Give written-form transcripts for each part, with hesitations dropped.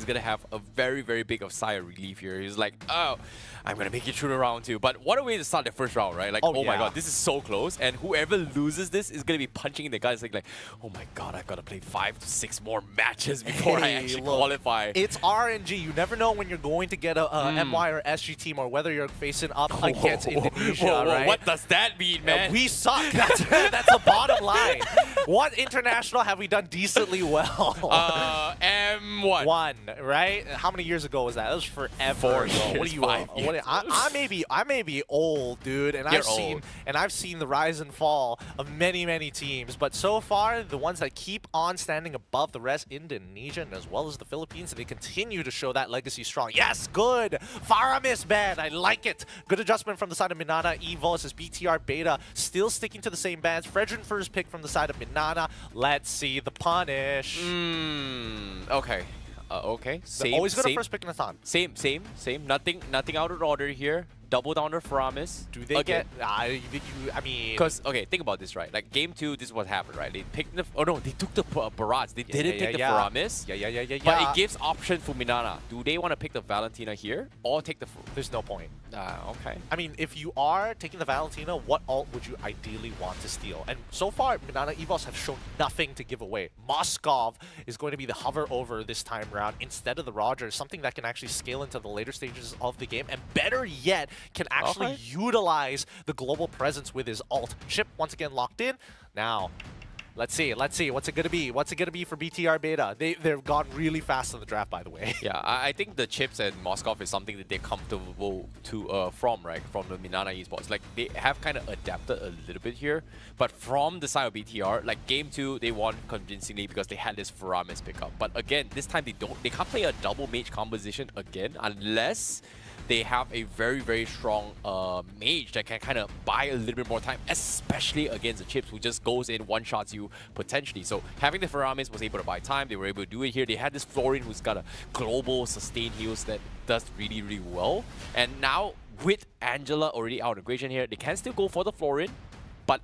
he's gonna have a very, very big of sigh of relief here. He's like, oh, I'm gonna make it through the round 2. But what a way to start the first round, right? Like, oh my god, this is so close. And whoever loses this is gonna be punching in the guts like, oh my god, I've gotta play 5 to 6 more matches before I actually qualify. It's RNG. You never know when you're going to get a MY or SG team, or whether you're facing up against Indonesia, right? What does that mean, man? We suck. That's the bottom line. What international have we done decently well? M1. One, right? How many years ago was that? That was forever ago. What are you? I may be old, dude, and I've seen the rise and fall of many teams. But so far, the ones that keep on standing above the rest, Indonesia and as well as the Philippines, and they continue to show that legacy strong. Yes, good. Faramis ban. I like it. Good adjustment from the side of MINANA. EVOS is BTR Beta still sticking to the same bans. Fredrin first pick from the side of MINANA. Let's see the punish. Okay. Okay. Same. Always got a first pick in a ton. Same. Nothing out of order here. Double down to Faramis. Do they get? I mean, because think about this, right? Like game 2, this is what happened, right? They picked the. Oh no, they took the Barats. They didn't take the Faramis. Yeah. But it gives option for MINANA. Do they want to pick the Valentina here or take the? There's no point. Okay. I mean, if you are taking the Valentina, what ult would you ideally want to steal? And so far, MINANA EVOS have shown nothing to give away. Moskov is going to be the hover over this time around instead of the Roger, something that can actually scale into the later stages of the game, and better yet, can actually utilize the global presence with his ult. Chip once again locked in. Now, let's see. What's it gonna be? What's it gonna be for BTR Beta? They've gone really fast in the draft, by the way. Yeah, I think the chips and Moskov is something that they're comfortable to from the MINANA Esports. Like they have kind of adapted a little bit here, but from the side of BTR, like game 2 they won convincingly because they had this Faramis pickup. But again, this time they can't play a double mage composition again unless they have a very strong mage that can kind of buy a little bit more time, especially against the chips who just goes in, one-shots you potentially. So having the Faramis was able to buy time. They were able to do it here. They had this Florin who's got a global sustained heals that does really well. And now with Angela already out of the equation here, they can still go for the Florin, but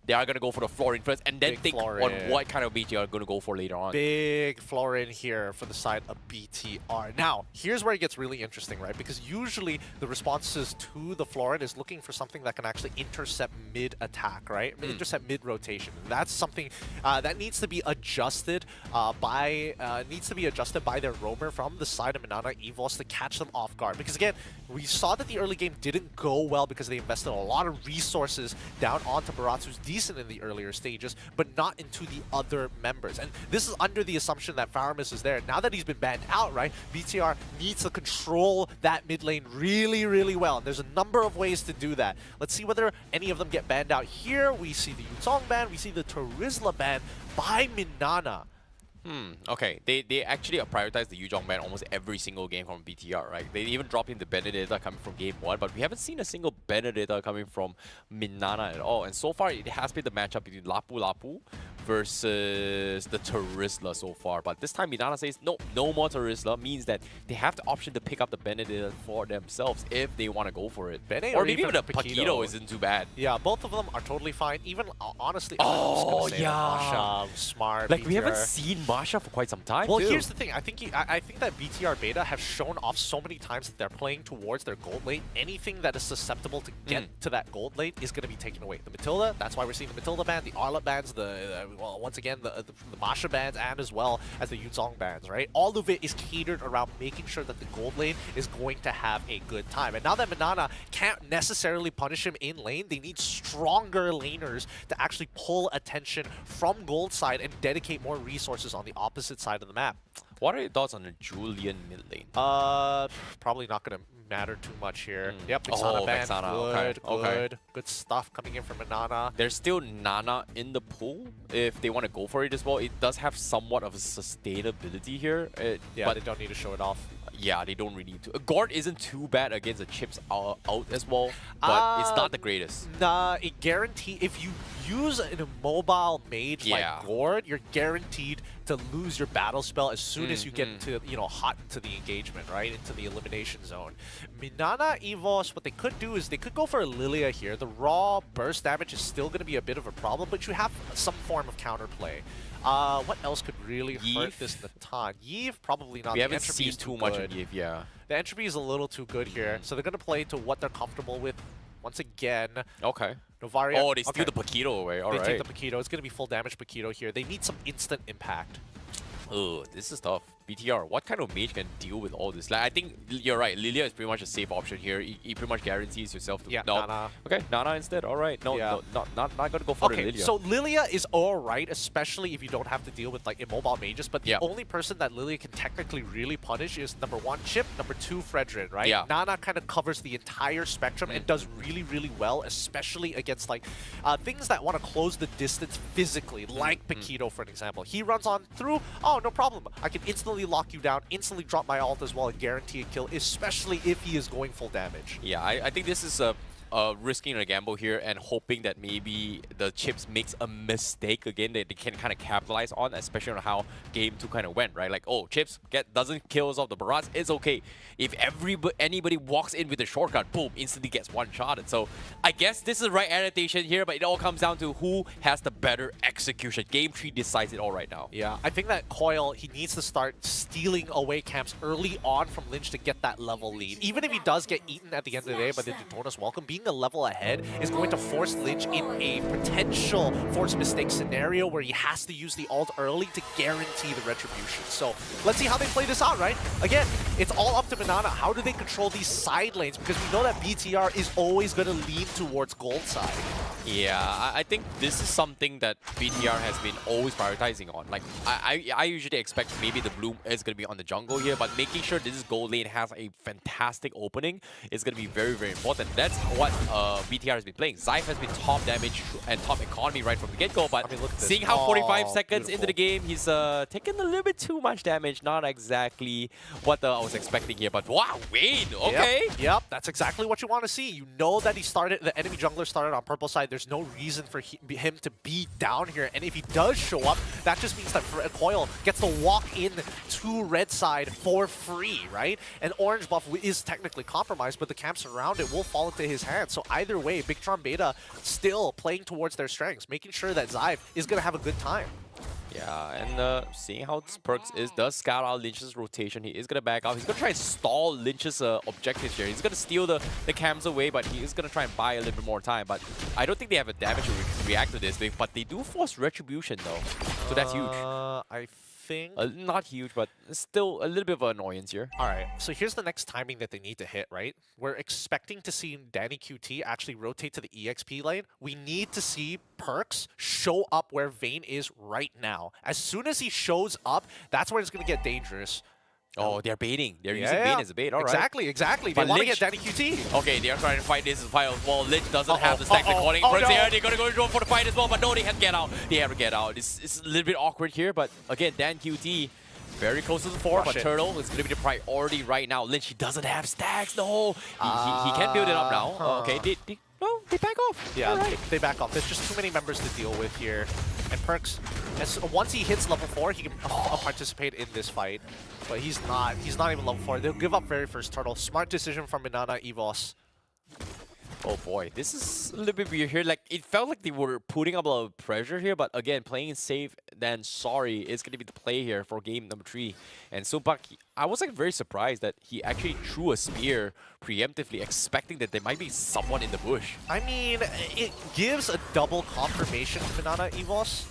they are going to go for the Florin first and then think on what kind of BT are going to go for later on. Big Florin here for the side of BTR. Now, here's where it gets really interesting, right? Because usually the responses to the Florin is looking for something that can actually intercept mid-attack, right? Intercept mid-rotation. That's something that needs to be adjusted by their roamer from the side of MINANA EVOS to catch them off guard. Because again, we saw that the early game didn't go well because they invested a lot of resources down onto Barats, who's decent in the earlier stages, but not into the other members. And this is under the assumption that Faramis is there. Now that he's been banned out, right, BTR needs to control that mid lane really well. And there's a number of ways to do that. Let's see whether any of them get banned out here. We see the Yuzong ban, we see the Terizla ban by MINANA. Okay, they actually prioritize the Yuzong ban almost every single game from BTR, right? They even drop in the Benedetta coming from game 1, but we haven't seen a single Benedetta coming from MINANA at all. And so far, it has been the matchup between Lapu Lapu versus the Terizla so far. But this time, MINANA says, no more Terizla, means that they have the option to pick up the Benedetta for themselves if they want to go for it. Or maybe even the Paquito isn't too bad. Yeah, both of them are totally fine. Even, honestly, Masha, smart. Like, BTR. We haven't seen Masha for quite some time, Well, here's the thing. I think that BTR Beta have shown off so many times that they're playing towards their gold lane. Anything that is susceptible to get to that gold lane is going to be taken away. The Matilda, that's why we're seeing the Matilda ban, the Arlet bans, well, once again, the Masha bans, and as well as the Yuzong bans, right? All of it is catered around making sure that the gold lane is going to have a good time. And now that MINANA can't necessarily punish him in lane, they need stronger laners to actually pull attention from gold side and dedicate more resources on the opposite side of the map. What are your thoughts on the Julian mid lane? Probably not going to matter too much here. Yep, Vexana ban. Good stuff coming in from MINANA. There's still Nana in the pool if they want to go for it as well. It does have somewhat of a sustainability here. But they don't need to show it off. Yeah, they don't really need to. Gord isn't too bad against the chips out as well, but it's not the greatest. Nah, it guarantees if you use a mobile mage like Gord, you're guaranteed to lose your battle spell as soon as you get into, you know, hot into the engagement, right? Into the elimination zone. MINANA, EVOS, what they could do is they could go for a Lilia here. The raw burst damage is still going to be a bit of a problem, but you have some form of counterplay. What else could really hurt this Natan? Yeev, probably not. We haven't seen too much of Yeev, yeah. The entropy is a little too good here, so they're going to play to what they're comfortable with. Once again, okay. Novaria. Oh, they steal the Paquito away. All right. They take the Paquito. It's going to be full damage Paquito here. They need some instant impact. Oh, this is tough. BTR, what kind of mage can deal with all this? Like, I think you're right. Lilia is pretty much a safe option here. He pretty much guarantees yourself to Nana. Okay, Nana instead. All right. No, not gonna go for the Lilia. So Lilia is all right, especially if you don't have to deal with like immobile mages. But the only person that Lilia can technically really punish is number 1 Chip, number 2 Fredrin, right? Yeah. Nana kind of covers the entire spectrum and does really, really well, especially against like things that want to close the distance physically, like Paquito, for an example. He runs on through. Oh, no problem. I can instantly lock you down, instantly drop my ult as well and guarantee a kill, especially if he is going full damage. Yeah, I think this is risking a gamble here and hoping that maybe the Chips makes a mistake again that they can kind of capitalize on, especially on how game 2 kind of went, right? Like, oh, Chips doesn't kill us off the barrage, it's okay. If anybody walks in with a shortcut, boom, instantly gets one-shotted. So I guess this is the right adaptation here, but it all comes down to who has the better execution. Game 3 decides it all right now. Yeah, I think that Coil, he needs to start stealing away camps early on from Lynch to get that level lead. Even if he does get eaten at the end of the day by the Daytona's Welcome, being a level ahead is going to force Lynch in a potential force mistake scenario where he has to use the ult early to guarantee the retribution. So let's see how they play this out, right? Again, it's all up to MINANA. How do they control these side lanes? Because we know that BTR is always going to lean towards gold side. Yeah, I think this is something that BTR has been always prioritizing on. Like, I usually expect maybe the Bloom is going to be on the jungle here, but making sure this gold lane has a fantastic opening is going to be very, very important. That's what BTR has been playing. Zyve has been top damage and top economy right from the get-go, but seeing how 45 seconds into the game, he's taken a little bit too much damage. Not exactly what I was expecting here, but wow, Wayne, okay. Yep, that's exactly what you want to see. You know that he started, the enemy jungler started on purple side. There's no reason for him to be down here, and if he does show up, that just means that Coil gets to walk in to red side for free, right? And orange buff is technically compromised, but the camps around it will fall into his hands. So either way, BIGETRON Beta still playing towards their strengths, making sure that Zyve is going to have a good time. Yeah, and seeing how this Perks does scout out Lynch's rotation. He is going to back out. He's going to try and stall Lynch's objectives here. He's going to steal the cams away, but he is going to try and buy a little bit more time. But I don't think they have a damage to react to this, but they do force retribution, though. So that's huge. I think... not huge, but still a little bit of an annoyance here. All right, so here's the next timing that they need to hit, right? We're expecting to see Danny QT actually rotate to the EXP lane. We need to see Perks show up where Vayne is right now. As soon as he shows up, that's where it's going to get dangerous. Oh, they're baiting. They're using Vayne as a bait. All right. Exactly. They want to get Danny QT. Okay, they are trying to fight this fight as well. Lynch doesn't have the stack recording. They're going to go for the fight as well, but no, they have to get out. They have to get out. It's a little bit awkward here, but again, Dan QT very close to the fort, but Turtle is going to be the priority right now. Lynch, he doesn't have stacks. No, he can't build it up now. Okay, they back off. Yeah, they back off. There's just too many members to deal with here. And Perks, once he hits level 4, he can participate in this fight. But he's not even level 4. They'll give up very first Turtle. Smart decision from MINANA EVOS. Oh boy, this is a little bit weird here. Like, it felt like they were putting up a lot of pressure here, but again, playing safe than sorry is going to be the play here for game number 3. And Supak, I was like very surprised that he actually threw a spear preemptively, expecting that there might be someone in the bush. I mean, it gives a double confirmation to MINANA EVOS.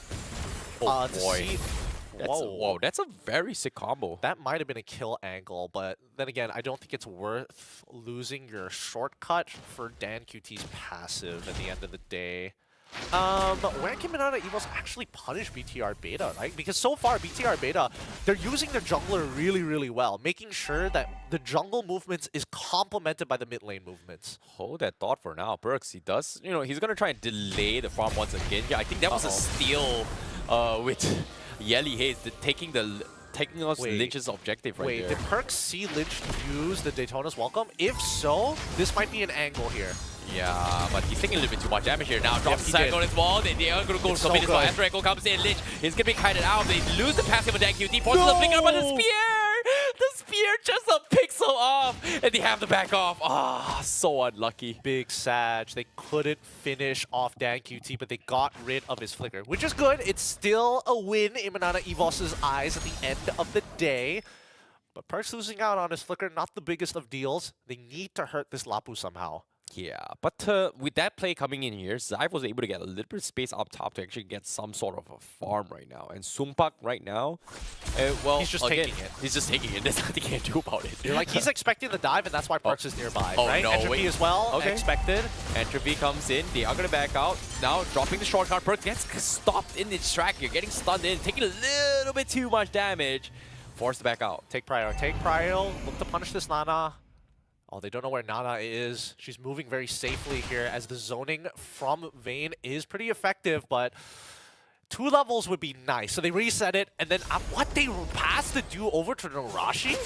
Oh boy. Whoa, that's a very sick combo. That might have been a kill angle, but then again, I don't think it's worth losing your shortcut for Dan QT's passive at the end of the day. Where can MINANA EVOS actually punish BTR Beta, right? Because so far, BTR Beta, they're using their jungler really, really well, making sure that the jungle movements is complemented by the mid lane movements. Hold that thought for now. Perks, he does, he's going to try and delay the farm once again. Yeah, I think that was a steal with Yelly Haze, taking us Lynch's objective right there. Did Perks see Lynch use the Daytona's Welcome? If so, this might be an angle here. Yeah, but he's taking a little bit too much damage here. Now drops the he sack did. on his wall. They are going to go So commit as well. good. After Echo comes in, Lich is going to be kited out. They lose the passive on that QT. Forces the flicker, but the spear just a pixel off. And they have to back off. Ah, so unlucky. Big Sag. They couldn't finish off Dan QT, but they got rid of his flicker, which is good. It's still a win in MINANA EVOS' eyes at the end of the day. But Perks losing out on his flicker, not the biggest of deals. They need to hurt this Lapu somehow. Yeah, but with that play coming in here, Xive was able to get a little bit of space up top to actually get some sort of a farm right now. And Sumpak right now, well, He's just again, taking it. He's just taking it. There's nothing he can do about it. You're like, he's expecting the dive, and that's why Perks is nearby, Oh, right? no, Entropy wait. as well, Okay. expected. Entropy comes in. They are going to back out. Now dropping the shortcut. Perks gets stopped in its track. You're getting stunned in, taking a little bit too much damage. Forced to back out. Take Prio. Take Prio. Look to punish this Nana. Oh, they don't know where Nana is. She's moving very safely here as the zoning from Vayne is pretty effective, but 2 levels would be nice. So they reset it, and then what they passed the do over to Narashi?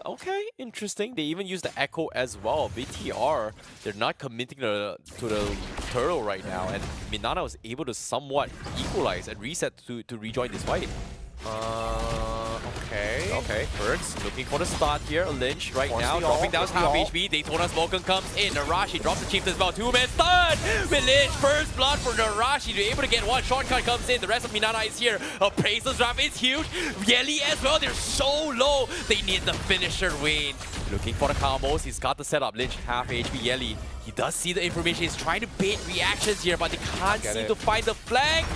Okay, interesting. They even use the Echo as well. BTR, they're not committing to the turtle right now, and MINANA was able to somewhat equalize and reset to rejoin this fight. Okay. Okay, Perks looking for the start here. Lynch right Force now, the dropping ult, down force the half ult. HP. Daytona Smoken comes in. Narashi drops the Chief as well. 2-man stun with Lynch. First blood for Narashi. They're able to get one. Shortcut comes in. The rest of MINANA is here. Appraisal's drop is huge. Yeli as well. They're so low. They need the finisher, Wayne. Looking for the combos. He's got the setup. Lynch, half HP. Yeli. He does see the information. He's trying to bait reactions here, but they can't seem to find the flank.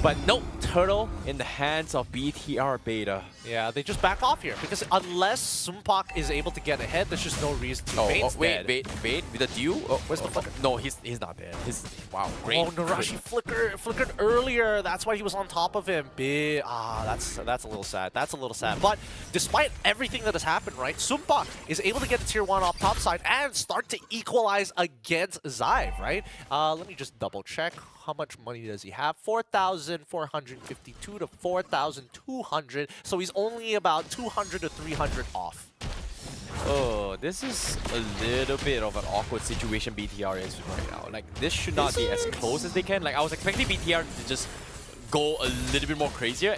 But no, turtle in the hands of BTR Beta. Yeah, they just back off here because unless Sumpak is able to get ahead, there's just no reason to. Vayne's dead. wait, with the dew? Oh, Where's the flicker? No, he's not dead. Wow, great. Oh, Narashi flickered earlier. That's why he was on top of him. That's a little sad. That's a little sad. But despite everything that has happened, right, Sumpak is able to get to tier 1 off top side and start to equalize against Xive, right? Let me just double check. How much money does he have? 4,452 to 4,200. So he's only about 200 to 300 off. Oh, this is a little bit of an awkward situation BTR is right now. Like, this should not be as close as they can. Like, I was expecting BTR to just go a little bit more crazier,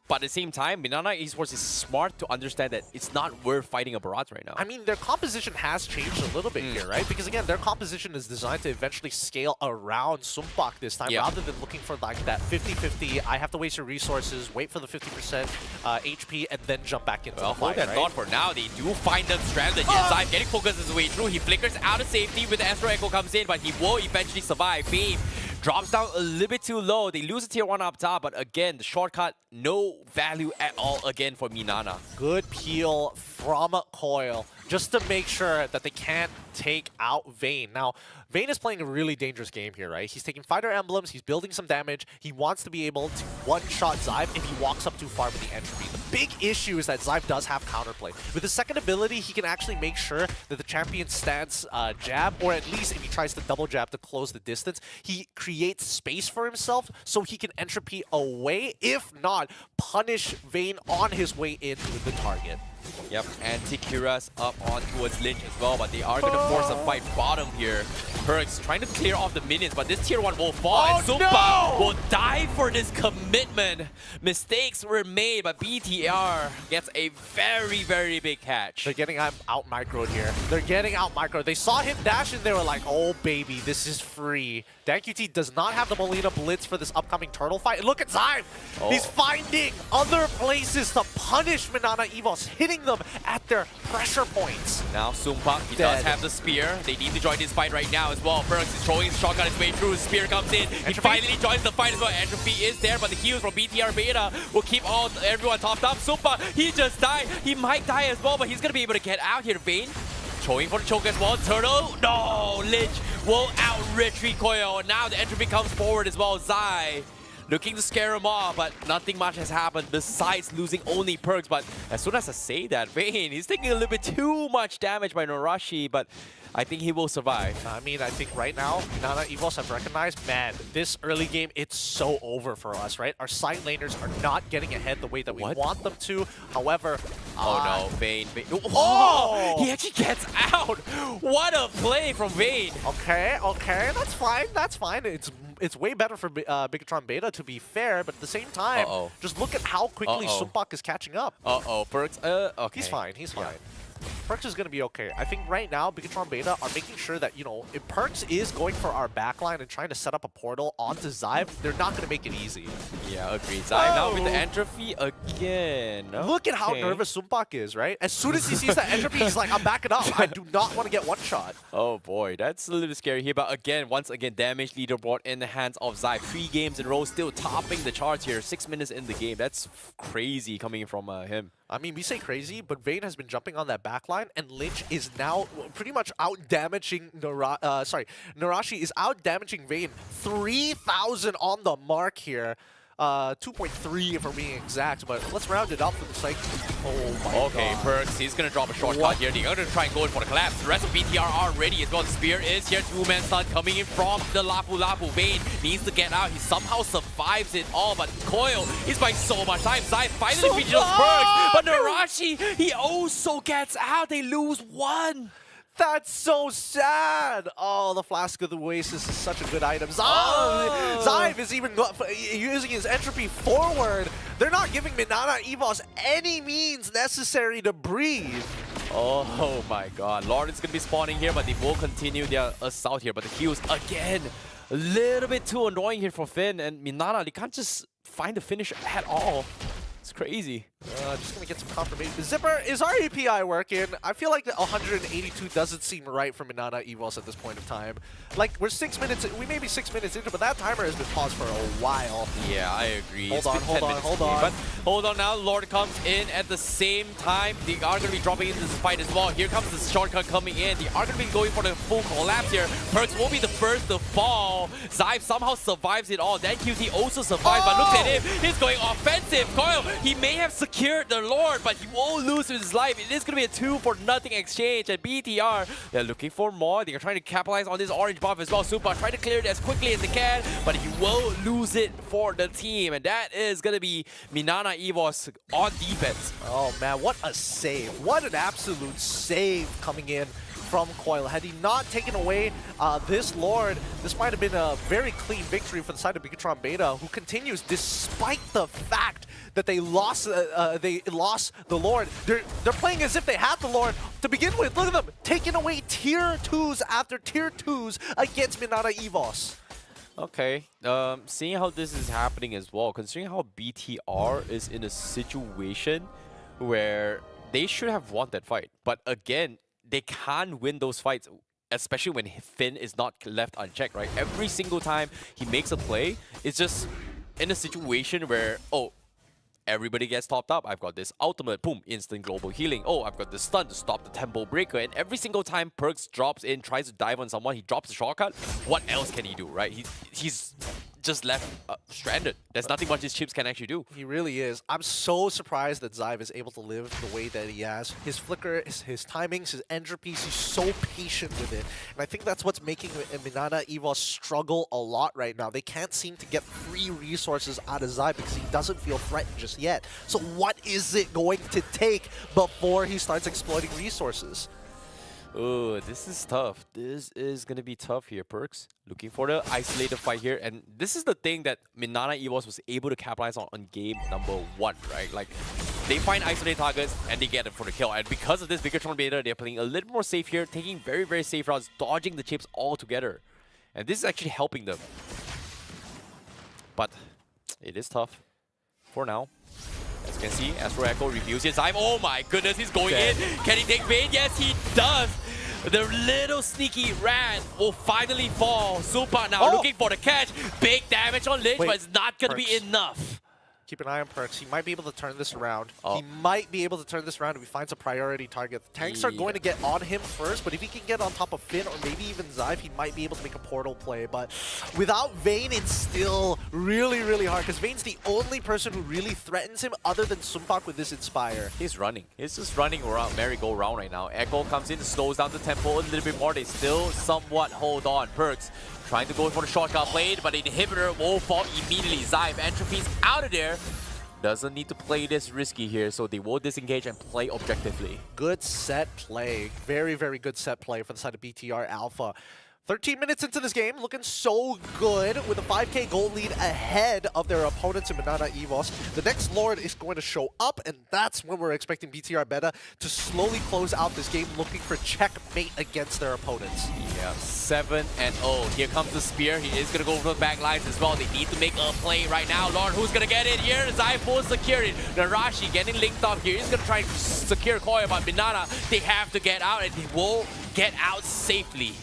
but at the same time, MINANA Esports is smart to understand that it's not worth fighting a Barat right now. I mean, their composition has changed a little bit here, right? Because again, their composition is designed to eventually scale around Sumpak this time, rather than looking for like that 50-50, I have to waste your resources, wait for the 50% HP, and then jump back into the fight, hold that thought for now. They do find them stranded. Xive getting focused his way through. He flickers out of safety with the Astro Echo comes in, but he will eventually survive. Beam drops down a little bit too low. They lose a tier 1 up top, but again, the shortcut, no value at all again for MINANA. Good peel from Coil, just to make sure that they can't take out Vayne. Now, Vayne is playing a really dangerous game here, right? He's taking fighter emblems, he's building some damage, he wants to be able to one-shot Xive if he walks up too far with the entropy. The big issue is that Xive does have counterplay. With his second ability, he can actually make sure that the champion stands jab, or at least if he tries to double jab to close the distance, he creates space for himself so he can entropy away, if not, punish Vayne on his way in with the target. Yep, Anti-Kira's up on towards Lynch as well, but they are going to force a fight bottom here. Perks trying to clear off the minions, but this tier 1 will fall, and Sumpak will die for this commitment. Mistakes were made, but BTR gets a very, very big catch. They're getting out microed here. They're getting out microed. They saw him dash and they were like, oh baby, this is free. Dan QT does not have the Molina Blitz for this upcoming turtle fight. And look at Xive. He's finding other places to punish MINANA EVOS, hitting them at their pressure points. Now Sumpak, he does have the spear. They need to join this fight right now as well. Perks is throwing his shotgun his way through. His spear comes in. He finally joins the fight as well. Entropy is there, but the heals from BTR Beta will keep everyone topped up. Sumpak, he just died. He might die as well, but he's going to be able to get out here. Vayne throwing for the choke as well. Turtle, no! Lynch will out-retreat Coil. Now the entropy comes forward as well. Zai looking to scare him off, but nothing much has happened besides losing only Perks. But as soon as I say that, Vayne, he's taking a little bit too much damage by Narashi, but I think he will survive. I mean, I think right now, MINANA EVOS have recognized, man, this early game, it's so over for us, right? Our side laners are not getting ahead the way that we want them to. However, Oh no, Vayne. Oh! He actually gets out! What a play from Vayne! Okay, that's fine, that's fine. It's way better for BIGETRON Beta, to be fair, but at the same time, just look at how quickly Sumpok is catching up. Perks, okay. He's fine. Perks is going to be okay. I think right now, BIGETRON Beta are making sure that, if Perks is going for our backline and trying to set up a portal onto Zyve, they're not going to make it easy. Yeah, agreed. Zyve now with the entropy again. Look at how nervous Sumpok is, right? As soon as he sees that entropy, he's like, I'm backing up. I do not want to get one shot. Oh boy, that's a little scary here. But again, once again, damage leaderboard in the hands of Zyve. 3 games in a row, still topping the charts here. 6 minutes in the game. That's crazy coming from him. I mean, we say crazy, but Vayne has been jumping on that backline, and Lynch is now pretty much out-damaging Narashi is out-damaging Vayne. 3,000 on the mark here. 2.3 if we're being exact, but let's round it up for the sake. Oh my god. Okay, Perks, he's gonna drop a shortcut here. They're gonna try and go in for the collapse. The rest of BTR are ready as well. The spear is here. 2-man stun coming in from the Lapu Lapu. Vayne needs to get out. He somehow survives it all, but Coil is buying so much time. Zyve finally reaches Perks, but Narashi, he also gets out. They lose 1. That's so sad. Oh, the Flask of the Oasis is such a good item. Zyve is even using his entropy forward. They're not giving MINANA EVOS any means necessary to breathe. Oh my god. Lord is going to be spawning here, but they will continue their assault here. But the heals, again, a little bit too annoying here for Finn. And MINANA, they can't just find the finish at all. It's crazy. Just gonna get some confirmation. Zipper, is our API working? I feel like the 182 doesn't seem right for MINANA EVOS at this point of time. Like, we're 6 minutes, we may be 6 minutes into, but that timer has been paused for a while. Yeah, I agree. Hold on. But hold on now, Lord comes in at the same time. They are gonna be dropping into this fight as well. Here comes the shortcut coming in. They are gonna be going for the full collapse here. Perks will be the first to fall. Zyve somehow survives it all. Then QT also survives, but look at him. He's going offensive. Coil, he may have secured the Lord, but he won't lose his life. It is going to be a 2-for-0 exchange. And BTR, they're looking for more. They're trying to capitalize on this orange buff as well. Supa trying to clear it as quickly as they can, but he will lose it for the team. And that is going to be MINANA EVOS on defense. Oh man, what a save. What an absolute save coming in from Coil. Had he not taken away this Lord, this might have been a very clean victory for the side of BIGETRON Beta, who continues despite the fact that they lost the Lord. They're playing as if they had the Lord to begin with. Look at them, taking away tier 2s after tier 2s against MINANA EVOS. Okay, seeing how this is happening as well, considering how BTR is in a situation where they should have won that fight, but again, they can't win those fights, especially when Finn is not left unchecked, right? Every single time he makes a play, it's just in a situation where, oh, everybody gets topped up. I've got this ultimate, boom, instant global healing. Oh, I've got this stun to stop the tempo breaker. And every single time Perks drops in, tries to dive on someone, he drops the shortcut. What else can he do, right? He's just left stranded. There's nothing much his chips can actually do. He really is. I'm so surprised that Zyve is able to live the way that he has. His flicker, his timings, his entropies, he's so patient with it. And I think that's what's making MINANA EVOS struggle a lot right now. They can't seem to get free resources out of Zyve because he doesn't feel threatened just yet. So what is it going to take before he starts exploiting resources? Oh, this is tough. This is going to be tough here, Perks. Looking for the isolated fight here. And this is the thing that MINANA EVOS was able to capitalize on game number 1, right? Like, they find isolated targets and they get them for the kill. And because of this, BIGETRON Beta, they're playing a little more safe here, taking very, very safe routes, dodging the chips altogether. And this is actually helping them. But it is tough for now. As you can see, Astro Echo reviews his time. Oh my goodness, he's going in. Can he take Vayne? Yes, he does. The little sneaky rat will finally fall. Supa now looking for the catch. Big damage on Lynch, but it's not going to be enough. Keep an eye on Perks. He might be able to turn this around. He might be able to turn this around if he finds a priority target. The tanks are going to get on him first, but if he can get on top of Finn or maybe even Zyve, he might be able to make a portal play. But without Vayne, it's still really, really hard because Vayne's the only person who really threatens him other than Sumpok with this Inspire. He's running. He's just running around, merry-go-round right now. Echo comes in, slows down the tempo a little bit more. They still somewhat hold on. Perks trying to go for the shortcut blade, but the inhibitor will fall immediately. Zyve entropy's out of there. doesn't need to play this risky here, so they will disengage and play objectively. Good set play. Very, very good set play for the side of BTR Alpha. 13 minutes into this game, looking so good with a 5k gold lead ahead of their opponents in MINANA EVOS. The next Lord is going to show up, and that's when we're expecting BTR Beta to slowly close out this game, looking for checkmate against their opponents. Yeah, 7-0. Here comes the spear. He is going to go for the back lines as well. They need to make a play right now. Lord, who's going to get it here? Zypho secure it. Narashi getting linked up here. He's going to try to secure Koya, but MINANA, they have to get out, and they will get out safely.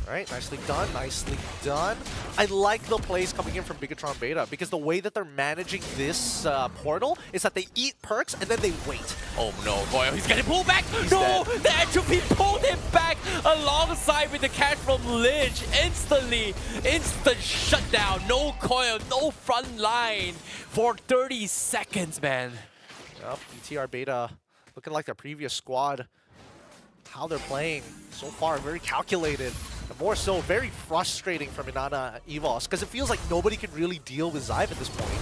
All right, nicely done, nicely done. I like the plays coming in from BIGETRON Beta because the way that they're managing this portal is that they eat perks and then they wait. Oh no, Koyo, he's getting pulled back! He's no! dead. The entropy pulled him back alongside with the catch from Lynch. Instantly, instant shutdown. No Koyo, no front line for 30 seconds, man. Yep, BTR Beta looking like their previous squad. How they're playing so far, very calculated. And more so, very frustrating for MINANA EVOS because it feels like nobody can really deal with Zyve at this point.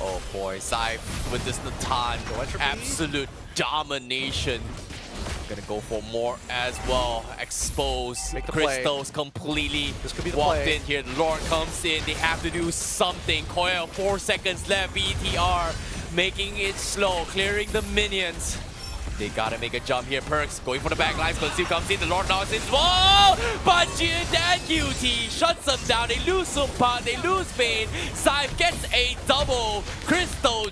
Oh boy, Zyve with this Natan, absolute domination. Gonna go for more as well. Expose. Make the Crystals play. completely This could be the walked play. in here. The Lord comes in. They have to do something. Koya, 4 seconds left. BTR making it slow, clearing the minions. They gotta make a jump here. Perks going for the back lines. Conceal comes in. The Lord now is in. Whoa! But Jin and QT shuts them down. They lose Sumpa. They lose Vayne. Zyve gets a double. Crystal